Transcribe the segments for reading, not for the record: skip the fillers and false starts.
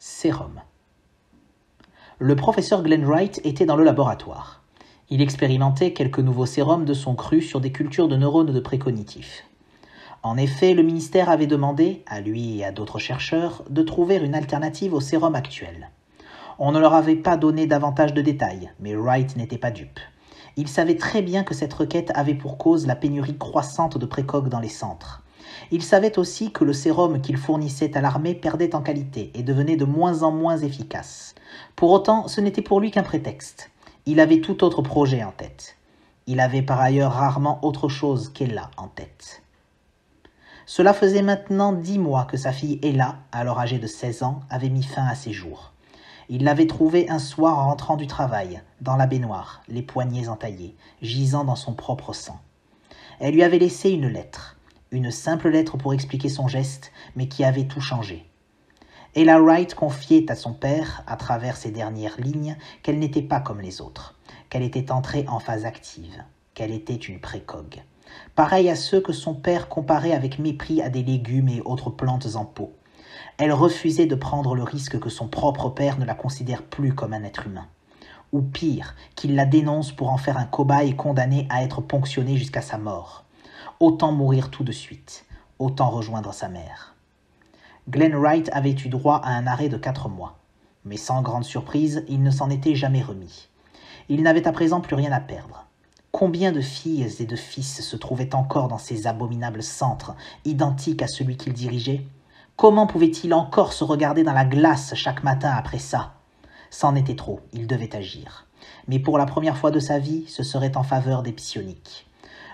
Sérum. Le professeur Glenn Wright était dans le laboratoire. Il expérimentait quelques nouveaux sérums de son cru sur des cultures de neurones de précognitifs. En effet, le ministère avait demandé, à lui et à d'autres chercheurs, de trouver une alternative au sérum actuel. On ne leur avait pas donné davantage de détails, mais Wright n'était pas dupe. Il savait très bien que cette requête avait pour cause la pénurie croissante de précogs dans les centres. Il savait aussi que le sérum qu'il fournissait à l'armée perdait en qualité et devenait de moins en moins efficace. Pour autant, ce n'était pour lui qu'un prétexte. Il avait tout autre projet en tête. Il avait par ailleurs rarement autre chose qu'Ella en tête. Cela faisait maintenant 10 mois que sa fille Ella, alors âgée de 16 ans, avait mis fin à ses jours. Il l'avait trouvée un soir en rentrant du travail, dans la baignoire, les poignets entaillés, gisant dans son propre sang. Elle lui avait laissé une lettre, une simple lettre pour expliquer son geste, mais qui avait tout changé. Ella Wright confiait à son père, à travers ces dernières lignes, qu'elle n'était pas comme les autres, qu'elle était entrée en phase active, qu'elle était une précogue. Pareille à ceux que son père comparait avec mépris à des légumes et autres plantes en pot. Elle refusait de prendre le risque que son propre père ne la considère plus comme un être humain. Ou pire, qu'il la dénonce pour en faire un cobaye condamné à être ponctionné jusqu'à sa mort. Autant mourir tout de suite, autant rejoindre sa mère. Glenn Wright avait eu droit à un arrêt de 4 mois. Mais sans grande surprise, il ne s'en était jamais remis. Il n'avait à présent plus rien à perdre. Combien de filles et de fils se trouvaient encore dans ces abominables centres, identiques à celui qu'il dirigeait ? Comment pouvait-il encore se regarder dans la glace chaque matin après ça ? C'en était trop, il devait agir. Mais pour la première fois de sa vie, ce serait en faveur des psioniques.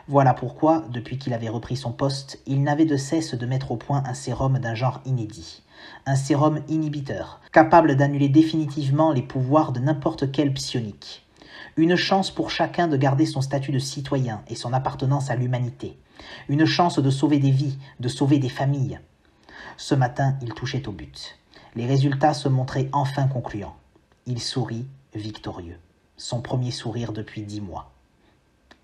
Voilà pourquoi, depuis qu'il avait repris son poste, il n'avait de cesse de mettre au point un sérum d'un genre inédit. Un sérum inhibiteur, capable d'annuler définitivement les pouvoirs de n'importe quel psionique. Une chance pour chacun de garder son statut de citoyen et son appartenance à l'humanité. Une chance de sauver des vies, de sauver des familles. Ce matin, il touchait au but. Les résultats se montraient enfin concluants. Il sourit, victorieux. Son premier sourire depuis 10 mois.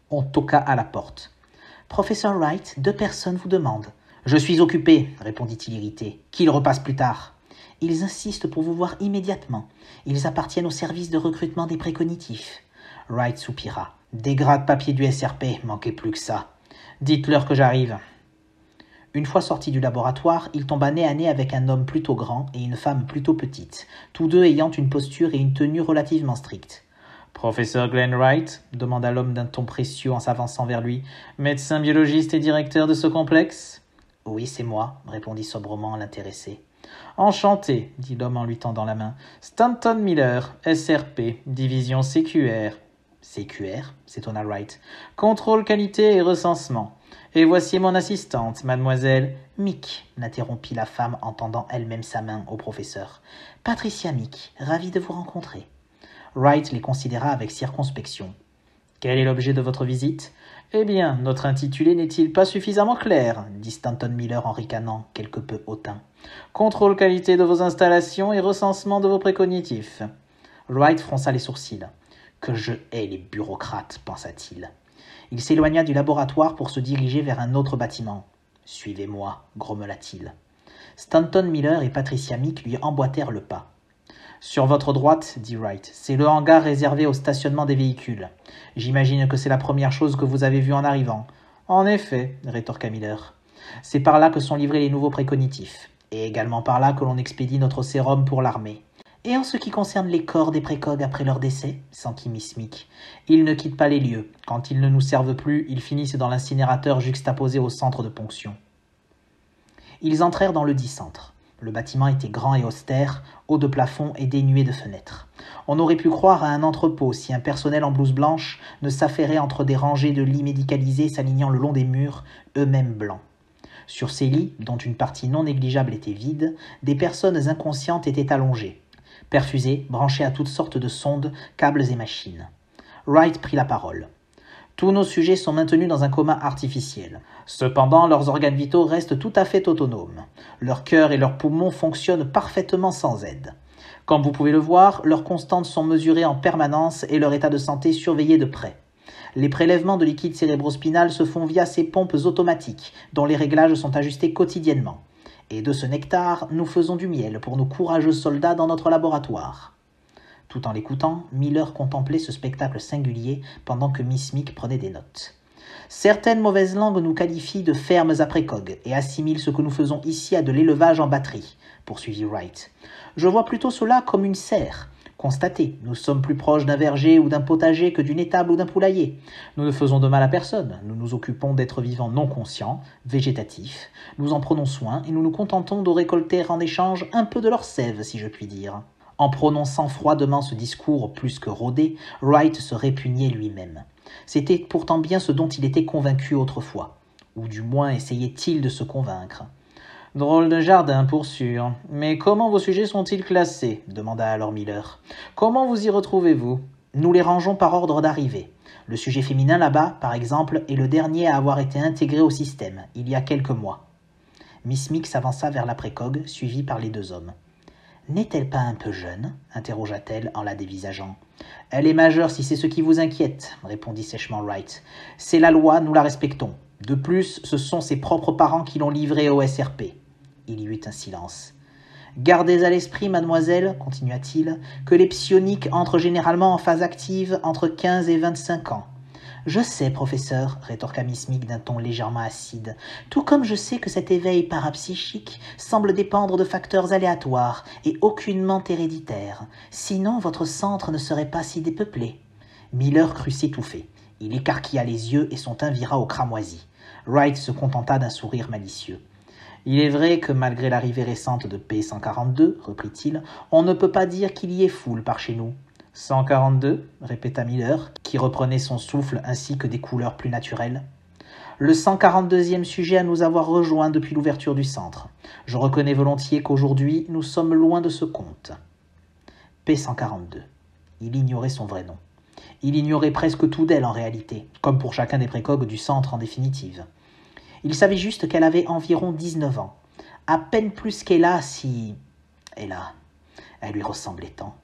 On toqua à la porte. « Professeur Wright, 2 personnes vous demandent. »« Je suis occupé, » répondit-il irrité. « Qu'ils repassent plus tard. »« Ils insistent pour vous voir immédiatement. Ils appartiennent au service de recrutement des précognitifs. » Wright soupira. « Des grade-papiers du SRP, manquait plus que ça. Dites-leur que j'arrive. » Une fois sorti du laboratoire, il tomba nez à nez avec un homme plutôt grand et une femme plutôt petite, tous deux ayant une posture et une tenue relativement strictes. « Professeur Glenn Wright ?» demanda l'homme d'un ton précieux en s'avançant vers lui. « Médecin biologiste et directeur de ce complexe ?»« Oui, c'est moi, » répondit sobrement l'intéressé. « Enchanté, » dit l'homme en lui tendant la main. « Stanton Miller, SRP, division CQR. »« CQR ?» s'étonna Wright. « Contrôle qualité et recensement. Et voici mon assistante, mademoiselle Mick, » l'interrompit la femme en tendant elle-même sa main au professeur. « Patricia Mick, ravie de vous rencontrer. » Wright les considéra avec circonspection. « Quel est l'objet de votre visite ?»« Eh bien, notre intitulé n'est-il pas suffisamment clair ?» dit Stanton Miller en ricanant, quelque peu hautain. « Contrôle qualité de vos installations et recensement de vos précognitifs. » Wright fronça les sourcils. « Que je hais les bureaucrates, pensa-t-il. » Il s'éloigna du laboratoire pour se diriger vers un autre bâtiment. « Suivez-moi, » grommela-t-il. Stanton Miller et Patricia Mick lui emboîtèrent le pas. « Sur votre droite, » dit Wright, « c'est le hangar réservé au stationnement des véhicules. J'imagine que c'est la première chose que vous avez vue en arrivant. »« En effet, » rétorqua Miller. « C'est par là que sont livrés les nouveaux précognitifs, et également par là que l'on expédie notre sérum pour l'armée. » « Et en ce qui concerne les corps des précogs après leur décès, » s'enquit Miss Mick, « ils ne quittent pas les lieux. Quand ils ne nous servent plus, ils finissent dans l'incinérateur juxtaposé au centre de ponction. » Ils entrèrent dans le dit centre. Le bâtiment était grand et austère, haut de plafond et dénué de fenêtres. On aurait pu croire à un entrepôt si un personnel en blouse blanche ne s'affairait entre des rangées de lits médicalisés s'alignant le long des murs, eux-mêmes blancs. Sur ces lits, dont une partie non négligeable était vide, des personnes inconscientes étaient allongées. Perfusés, branchés à toutes sortes de sondes, câbles et machines. Wright prit la parole. « Tous nos sujets sont maintenus dans un coma artificiel. Cependant, leurs organes vitaux restent tout à fait autonomes. Leur cœur et leurs poumons fonctionnent parfaitement sans aide. Comme vous pouvez le voir, leurs constantes sont mesurées en permanence et leur état de santé surveillé de près. Les prélèvements de liquide cérébrospinal se font via ces pompes automatiques, dont les réglages sont ajustés quotidiennement. Et de ce nectar, nous faisons du miel pour nos courageux soldats dans notre laboratoire. » Tout en l'écoutant, Miller contemplait ce spectacle singulier pendant que Miss Meek prenait des notes. « Certaines mauvaises langues nous qualifient de fermes à précogs et assimilent ce que nous faisons ici à de l'élevage en batterie, » poursuivit Wright. « Je vois plutôt cela comme une serre. Constatez, nous sommes plus proches d'un verger ou d'un potager que d'une étable ou d'un poulailler. Nous ne faisons de mal à personne, nous nous occupons d'êtres vivants non conscients, végétatifs, nous en prenons soin et nous nous contentons de récolter en échange un peu de leur sève, si je puis dire. » En prononçant froidement ce discours plus que rodé, Wright se répugnait lui-même. C'était pourtant bien ce dont il était convaincu autrefois, ou du moins essayait-il de se convaincre. « Drôle de jardin, pour sûr. Mais comment vos sujets sont-ils classés ?» demanda alors Miller. « Comment vous y retrouvez-vous ?»« Nous les rangeons par ordre d'arrivée. Le sujet féminin là-bas, par exemple, est le dernier à avoir été intégré au système, il y a quelques mois. » Miss Meek s'avança vers la précogue, suivie par les deux hommes. « N'est-elle pas un peu jeune ?» interrogea-t-elle en la dévisageant. « Elle est majeure si c'est ce qui vous inquiète, » répondit sèchement Wright. « C'est la loi, nous la respectons. De plus, ce sont ses propres parents qui l'ont livrée au SRP. » Il y eut un silence. « Gardez à l'esprit, mademoiselle, continua-t-il, que les psioniques entrent généralement en phase active entre 15 et 25 ans. »« Je sais, professeur, » rétorqua Miss Meek d'un ton légèrement acide, « tout comme je sais que cet éveil parapsychique semble dépendre de facteurs aléatoires et aucunement héréditaires. Sinon, votre centre ne serait pas si dépeuplé. » Miller crut s'étouffer. Il écarquilla les yeux et son teint vira au cramoisi. Wright se contenta d'un sourire malicieux. « Il est vrai que malgré l'arrivée récente de P-142, reprit-il, on ne peut pas dire qu'il y ait foule par chez nous. » « 142 » répéta Miller, qui reprenait son souffle ainsi que des couleurs plus naturelles. « Le 142e sujet à nous avoir rejoints depuis l'ouverture du centre. Je reconnais volontiers qu'aujourd'hui, nous sommes loin de ce compte. » P-142. Il ignorait son vrai nom. Il ignorait presque tout d'elle en réalité, comme pour chacun des précogs du centre en définitive. Il savait juste qu'elle avait environ 19 ans, à peine plus qu'Ella si... Et là, elle lui ressemblait tant.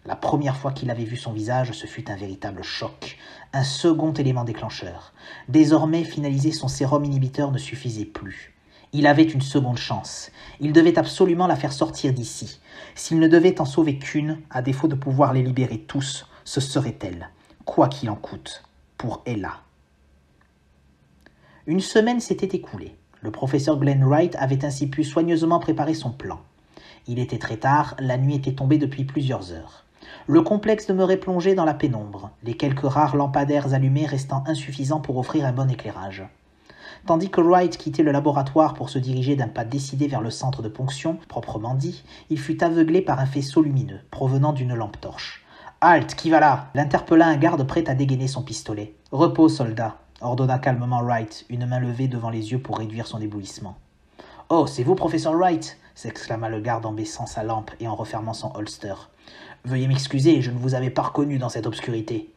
La première fois qu'il avait vu son visage, ce fut un véritable choc, un second élément déclencheur. Désormais, finaliser son sérum inhibiteur ne suffisait plus. Il avait une seconde chance. Il devait absolument la faire sortir d'ici. S'il ne devait en sauver qu'une, à défaut de pouvoir les libérer tous, ce serait elle, quoi qu'il en coûte, pour Ella. Une semaine s'était écoulée. Le professeur Glenn Wright avait ainsi pu soigneusement préparer son plan. Il était très tard, la nuit était tombée depuis plusieurs heures. Le complexe demeurait plongé dans la pénombre, les quelques rares lampadaires allumés restant insuffisants pour offrir un bon éclairage. Tandis que Wright quittait le laboratoire pour se diriger d'un pas décidé vers le centre de ponction, proprement dit, il fut aveuglé par un faisceau lumineux, provenant d'une lampe torche. « Halt, qui va là ?» L'interpella un garde prêt à dégainer son pistolet. « Repos, soldat !» ordonna calmement Wright, une main levée devant les yeux pour réduire son éblouissement. « Oh, c'est vous, professeur Wright !» s'exclama le garde en baissant sa lampe et en refermant son holster. « Veuillez m'excuser, je ne vous avais pas reconnu dans cette obscurité. »«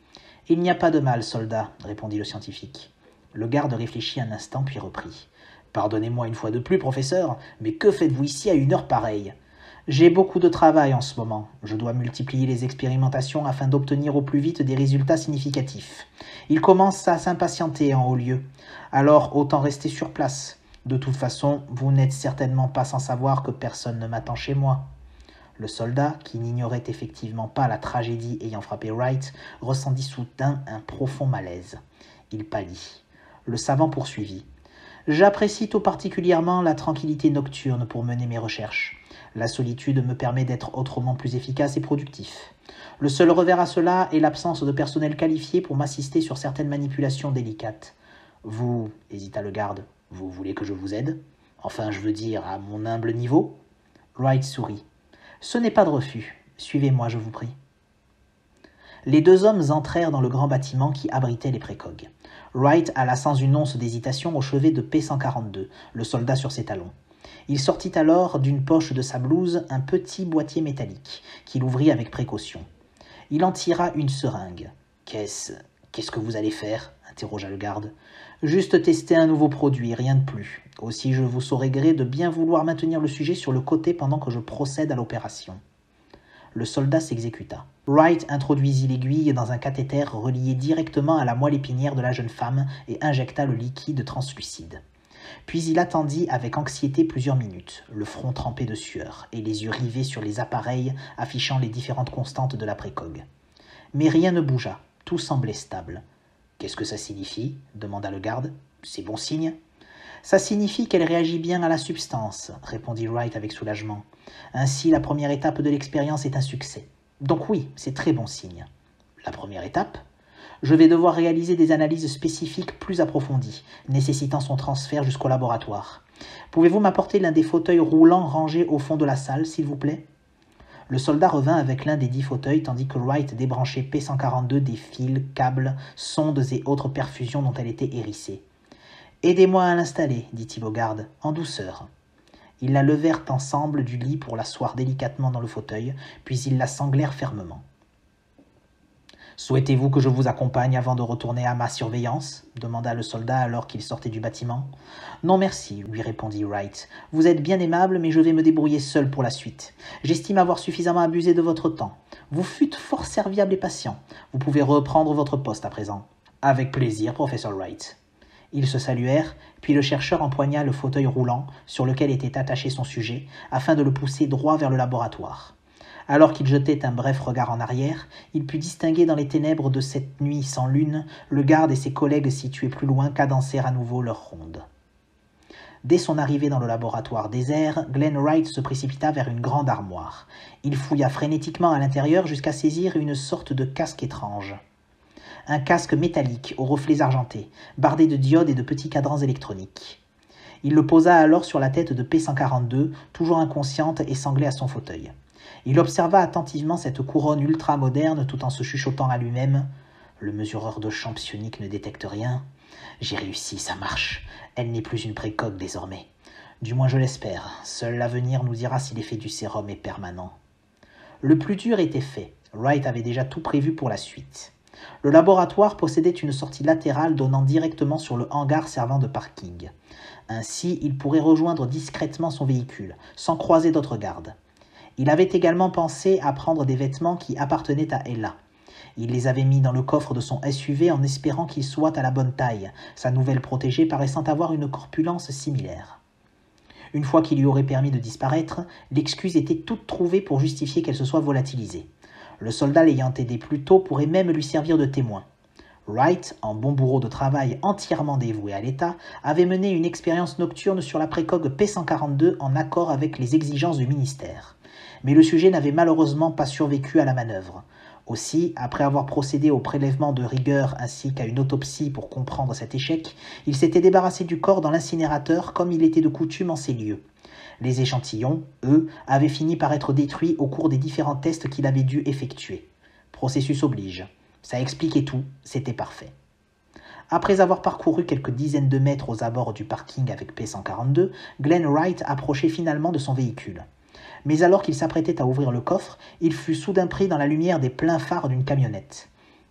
Il n'y a pas de mal, soldat, » répondit le scientifique. Le garde réfléchit un instant puis reprit. « Pardonnez-moi une fois de plus, professeur, mais que faites-vous ici à une heure pareille ? J'ai beaucoup de travail en ce moment. Je dois multiplier les expérimentations afin d'obtenir au plus vite des résultats significatifs. Il commence à s'impatienter en haut lieu. Alors autant rester sur place. De toute façon, vous n'êtes certainement pas sans savoir que personne ne m'attend chez moi. » Le soldat, qui n'ignorait effectivement pas la tragédie ayant frappé Wright, ressentit soudain un profond malaise. Il pâlit. Le savant poursuivit. « J'apprécie tout particulièrement la tranquillité nocturne pour mener mes recherches. La solitude me permet d'être autrement plus efficace et productif. Le seul revers à cela est l'absence de personnel qualifié pour m'assister sur certaines manipulations délicates. Vous, hésita le garde, vous voulez que je vous aide ? Enfin, je veux dire, à mon humble niveau ?» Wright sourit. « Ce n'est pas de refus. Suivez-moi, je vous prie. » Les deux hommes entrèrent dans le grand bâtiment qui abritait les précogs. Wright alla sans une once d'hésitation au chevet de P-142, le soldat sur ses talons. Il sortit alors d'une poche de sa blouse un petit boîtier métallique, qu'il ouvrit avec précaution. Il en tira une seringue. « Qu'est-ce que vous allez faire ?» interrogea le garde. « Juste tester un nouveau produit, rien de plus. Aussi je vous saurai gré de bien vouloir maintenir le sujet sur le côté pendant que je procède à l'opération. » Le soldat s'exécuta. Wright introduisit l'aiguille dans un cathéter relié directement à la moelle épinière de la jeune femme et injecta le liquide translucide. Puis il attendit avec anxiété plusieurs minutes, le front trempé de sueur et les yeux rivés sur les appareils affichant les différentes constantes de la précogue. Mais rien ne bougea, tout semblait stable. « Qu'est-ce que ça signifie » demanda le garde. « C'est bon signe ?»« Ça signifie qu'elle réagit bien à la substance, » répondit Wright avec soulagement. « Ainsi, la première étape de l'expérience est un succès. Donc oui, c'est très bon signe. » « La première étape ? Je vais devoir réaliser des analyses spécifiques plus approfondies, nécessitant son transfert jusqu'au laboratoire. Pouvez-vous m'apporter l'un des fauteuils roulants rangés au fond de la salle, s'il vous plaît ?» Le soldat revint avec l'un des 10 fauteuils, tandis que Wright débranchait P-142 des fils, câbles, sondes et autres perfusions dont elle était hérissée. « Aidez-moi à l'installer, dit-il au garde, en douceur. » Ils la levèrent ensemble du lit pour l'asseoir délicatement dans le fauteuil, puis ils la sanglèrent fermement. « Souhaitez-vous que je vous accompagne avant de retourner à ma surveillance » demanda le soldat alors qu'il sortait du bâtiment. « Non merci, lui répondit Wright. « Vous êtes bien aimable, mais je vais me débrouiller seul pour la suite. J'estime avoir suffisamment abusé de votre temps. Vous fûtes fort serviable et patient. Vous pouvez reprendre votre poste à présent. »« Avec plaisir, professeur Wright. » Ils se saluèrent, puis le chercheur empoigna le fauteuil roulant sur lequel était attaché son sujet, afin de le pousser droit vers le laboratoire. Alors qu'il jetait un bref regard en arrière, il put distinguer dans les ténèbres de cette nuit sans lune le garde et ses collègues situés plus loin cadencer à nouveau leur ronde. Dès son arrivée dans le laboratoire désert, Glenn Wright se précipita vers une grande armoire. Il fouilla frénétiquement à l'intérieur jusqu'à saisir une sorte de casque étrange. Un casque métallique aux reflets argentés, bardé de diodes et de petits cadrans électroniques. Il le posa alors sur la tête de P-142, toujours inconsciente et sanglée à son fauteuil. Il observa attentivement cette couronne ultra-moderne tout en se chuchotant à lui-même. « Le mesureur de champ psionique ne détecte rien. J'ai réussi, ça marche. Elle n'est plus une précoque désormais. Du moins je l'espère. Seul l'avenir nous dira si l'effet du sérum est permanent. » Le plus dur était fait. Wright avait déjà tout prévu pour la suite. Le laboratoire possédait une sortie latérale donnant directement sur le hangar servant de parking. Ainsi, il pourrait rejoindre discrètement son véhicule, sans croiser d'autres gardes. Il avait également pensé à prendre des vêtements qui appartenaient à Ella. Il les avait mis dans le coffre de son SUV en espérant qu'il soit à la bonne taille, sa nouvelle protégée paraissant avoir une corpulence similaire. Une fois qu'il lui aurait permis de disparaître, l'excuse était toute trouvée pour justifier qu'elle se soit volatilisée. Le soldat l'ayant aidé plus tôt pourrait même lui servir de témoin. Wright, en bon bourreau de travail entièrement dévoué à l'État, avait mené une expérience nocturne sur la précoque P-142 en accord avec les exigences du ministère. Mais le sujet n'avait malheureusement pas survécu à la manœuvre. Aussi, après avoir procédé au prélèvement de rigueur ainsi qu'à une autopsie pour comprendre cet échec, il s'était débarrassé du corps dans l'incinérateur comme il était de coutume en ces lieux. Les échantillons, eux, avaient fini par être détruits au cours des différents tests qu'il avait dû effectuer. Processus oblige. Ça expliquait tout, c'était parfait. Après avoir parcouru quelques dizaines de mètres aux abords du parking avec P-142, Glenn Wright approchait finalement de son véhicule. Mais alors qu'il s'apprêtait à ouvrir le coffre, il fut soudain pris dans la lumière des pleins phares d'une camionnette.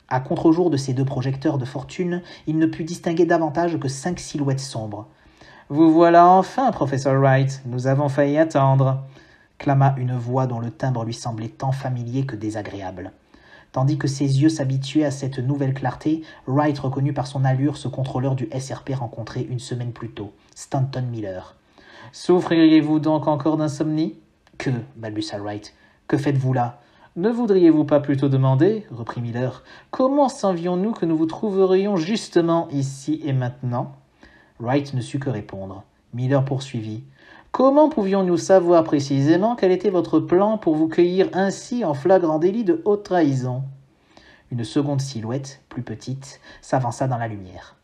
À contre-jour de ces 2 projecteurs de fortune, il ne put distinguer davantage que 5 silhouettes sombres. « Vous voilà enfin, professeur Wright, nous avons failli attendre » clama une voix dont le timbre lui semblait tant familier que désagréable. Tandis que ses yeux s'habituaient à cette nouvelle clarté, Wright reconnut par son allure ce contrôleur du SRP rencontré une semaine plus tôt, Stanton Miller. « Souffririez-vous donc encore d'insomnie ?»« Que » balbutia Wright. « Que faites-vous là ?»« Ne voudriez-vous pas plutôt demander, » reprit Miller, « comment savions-nous que nous vous trouverions justement ici et maintenant ?» Wright ne sut que répondre. Miller poursuivit. « Comment pouvions-nous savoir précisément quel était votre plan pour vous cueillir ainsi en flagrant délit de haute trahison ?» Une seconde silhouette, plus petite, s'avança dans la lumière.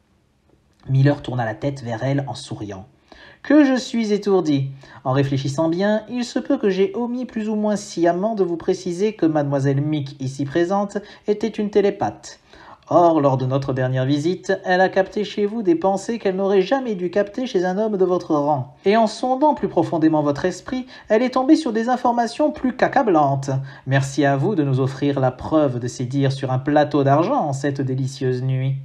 Miller tourna la tête vers elle en souriant. « Que je suis étourdi. En réfléchissant bien, il se peut que j'ai omis plus ou moins sciemment de vous préciser que mademoiselle Mick, ici présente, était une télépathe. Or, lors de notre dernière visite, elle a capté chez vous des pensées qu'elle n'aurait jamais dû capter chez un homme de votre rang. Et en sondant plus profondément votre esprit, elle est tombée sur des informations plus qu'accablantes. Merci à vous de nous offrir la preuve de ces dires sur un plateau d'argent en cette délicieuse nuit. »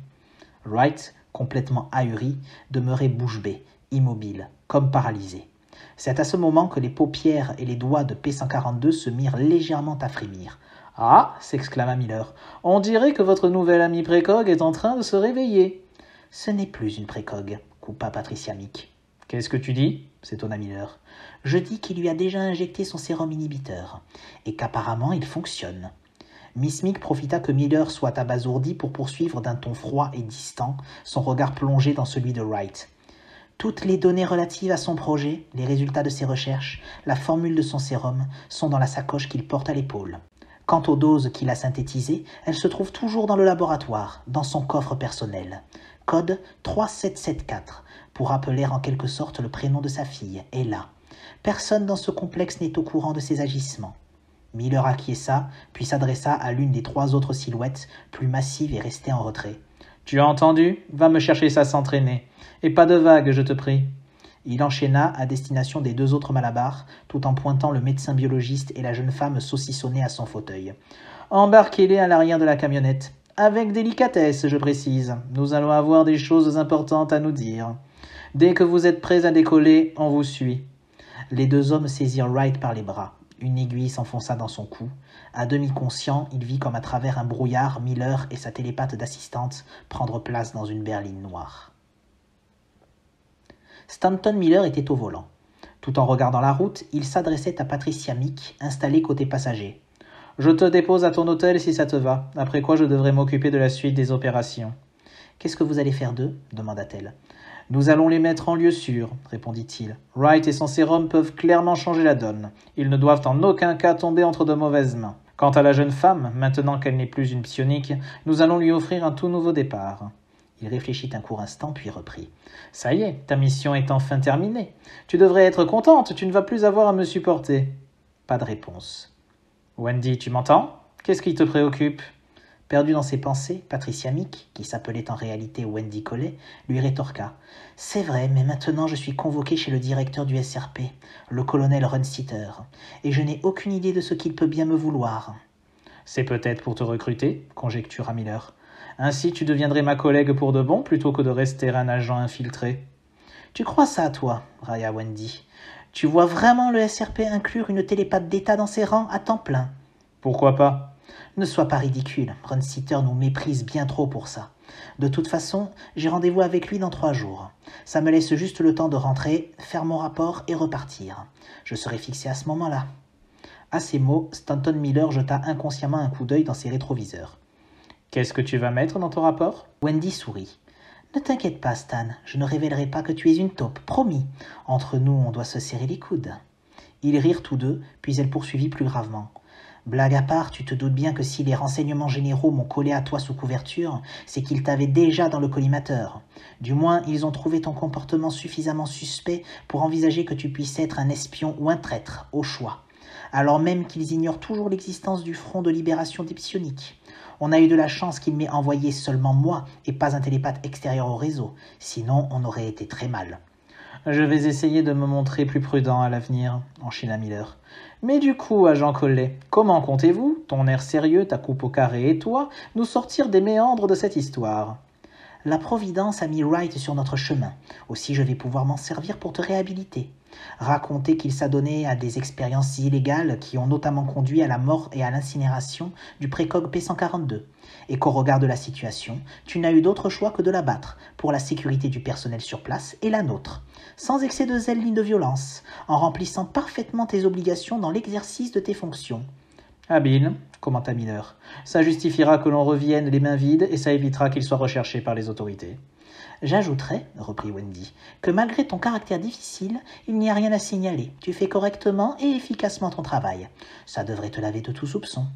Wright, complètement ahuri, demeurait bouche bée, immobile, comme paralysé. C'est à ce moment que les paupières et les doigts de P-142 se mirent légèrement à frémir. « Ah !» s'exclama Miller. « On dirait que votre nouvelle amie précogue est en train de se réveiller. »« Ce n'est plus une précogue, coupa Patricia Mick. »« Qu'est-ce que tu dis ? S'étonna Miller. Je dis qu'il lui a déjà injecté son sérum inhibiteur, et qu'apparemment il fonctionne. Miss Meek profita que Miller soit abasourdi pour poursuivre d'un ton froid et distant, son regard plongé dans celui de Wright. Toutes les données relatives à son projet, les résultats de ses recherches, la formule de son sérum, sont dans la sacoche qu'il porte à l'épaule. Quant aux doses qu'il a synthétisées, elles se trouvent toujours dans le laboratoire, dans son coffre personnel. Code 3774, pour rappeler en quelque sorte le prénom de sa fille, Ella. Personne dans ce complexe n'est au courant de ses agissements. Miller acquiesça, puis s'adressa à l'une des 3 autres silhouettes, plus massives et restées en retrait. « Tu as entendu ? Va me chercher ça sans traîner. Et pas de vagues, je te prie. » Il enchaîna à destination des 2 autres malabars, tout en pointant le médecin biologiste et la jeune femme saucissonnée à son fauteuil. « Embarquez-les à l'arrière de la camionnette. Avec délicatesse, je précise. Nous allons avoir des choses importantes à nous dire. Dès que vous êtes prêts à décoller, on vous suit. » Les 2 hommes saisirent Wright par les bras. Une aiguille s'enfonça dans son cou. À demi conscient, il vit comme à travers un brouillard Miller et sa télépathe d'assistante prendre place dans une berline noire. Stanton Miller était au volant. Tout en regardant la route, il s'adressait à Patricia Meek, installée côté passager. « Je te dépose à ton hôtel si ça te va, après quoi je devrais m'occuper de la suite des opérations. »« Qu'est-ce que vous allez faire d'eux » demanda-t-elle. « Nous allons les mettre en lieu sûr, » répondit-il. « Wright et son sérum peuvent clairement changer la donne. Ils ne doivent en aucun cas tomber entre de mauvaises mains. Quant à la jeune femme, maintenant qu'elle n'est plus une psionique, nous allons lui offrir un tout nouveau départ. » Il réfléchit un court instant, puis reprit. « Ça y est, ta mission est enfin terminée. Tu devrais être contente, tu ne vas plus avoir à me supporter. » Pas de réponse. « Wendy, tu m'entends ? Qu'est-ce qui te préoccupe ?» Perdue dans ses pensées, Patricia Meek, qui s'appelait en réalité Wendy Collet, lui rétorqua. « C'est vrai, mais maintenant je suis convoquée chez le directeur du SRP, le colonel Runsitter, et je n'ai aucune idée de ce qu'il peut bien me vouloir. »« C'est peut-être pour te recruter, » conjectura Miller. « Ainsi tu deviendrais ma collègue pour de bon plutôt que de rester un agent infiltré. »« Tu crois ça, toi ?» railla Wendy. « Tu vois vraiment le SRP inclure une télépathe d'État dans ses rangs à temps plein ?»« Pourquoi pas ? » Ne sois pas ridicule, Runsitter nous méprise bien trop pour ça. De toute façon, j'ai rendez-vous avec lui dans 3 jours. Ça me laisse juste le temps de rentrer, faire mon rapport et repartir. Je serai fixé à ce moment-là. À ces mots, Stanton Miller jeta inconsciemment un coup d'œil dans ses rétroviseurs. « Qu'est-ce que tu vas mettre dans ton rapport ?» Wendy sourit. « Ne t'inquiète pas, Stan, je ne révélerai pas que tu es une taupe, promis. Entre nous, on doit se serrer les coudes. » Ils rirent tous 2, puis elle poursuivit plus gravement. Blague à part, tu te doutes bien que si les renseignements généraux m'ont collé à toi sous couverture, c'est qu'ils t'avaient déjà dans le collimateur. Du moins, ils ont trouvé ton comportement suffisamment suspect pour envisager que tu puisses être un espion ou un traître, au choix. Alors même qu'ils ignorent toujours l'existence du Front de libération des psioniques. On a eu de la chance qu'il m'ait envoyé seulement moi et pas un télépathe extérieur au réseau, sinon on aurait été très mal. Je vais essayer de me montrer plus prudent à l'avenir, enchaîna Miller. Mais du coup, agent Collet, comment comptez-vous, ton air sérieux, ta coupe au carré et toi, nous sortir des méandres de cette histoire ? La Providence a mis Wright sur notre chemin. Aussi, je vais pouvoir m'en servir pour te réhabiliter. Raconter qu'il s'adonnait à des expériences illégales qui ont notamment conduit à la mort et à l'incinération du précog P142. Et qu'au regard de la situation, tu n'as eu d'autre choix que de l'abattre pour la sécurité du personnel sur place et la nôtre, sans excès de zèle ni de violence, en remplissant parfaitement tes obligations dans l'exercice de tes fonctions. Habile, commenta Miller. Ça justifiera que l'on revienne les mains vides et ça évitera qu'il soit recherché par les autorités. J'ajouterai, reprit Wendy, que malgré ton caractère difficile, il n'y a rien à signaler. Tu fais correctement et efficacement ton travail. Ça devrait te laver de tout soupçon.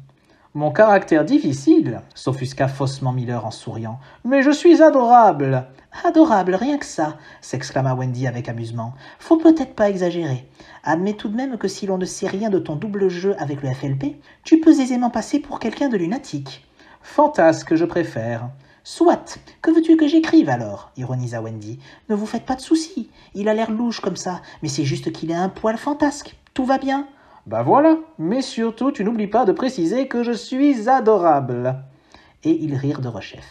Mon caractère difficile, s'offusqua faussement Miller en souriant. Mais je suis adorable. Adorable, rien que ça, s'exclama Wendy avec amusement. Faut peut-être pas exagérer. Admets tout de même que si l'on ne sait rien de ton double jeu avec le FLP, tu peux aisément passer pour quelqu'un de lunatique. Fantasque, je préfère. Soit, que veux-tu que j'écrive alors, ironisa Wendy. Ne vous faites pas de soucis, il a l'air louche comme ça, mais c'est juste qu'il est un poil fantasque. Tout va bien. Bah voilà, mais surtout tu n'oublies pas de préciser que je suis adorable. Et ils rirent de rechef.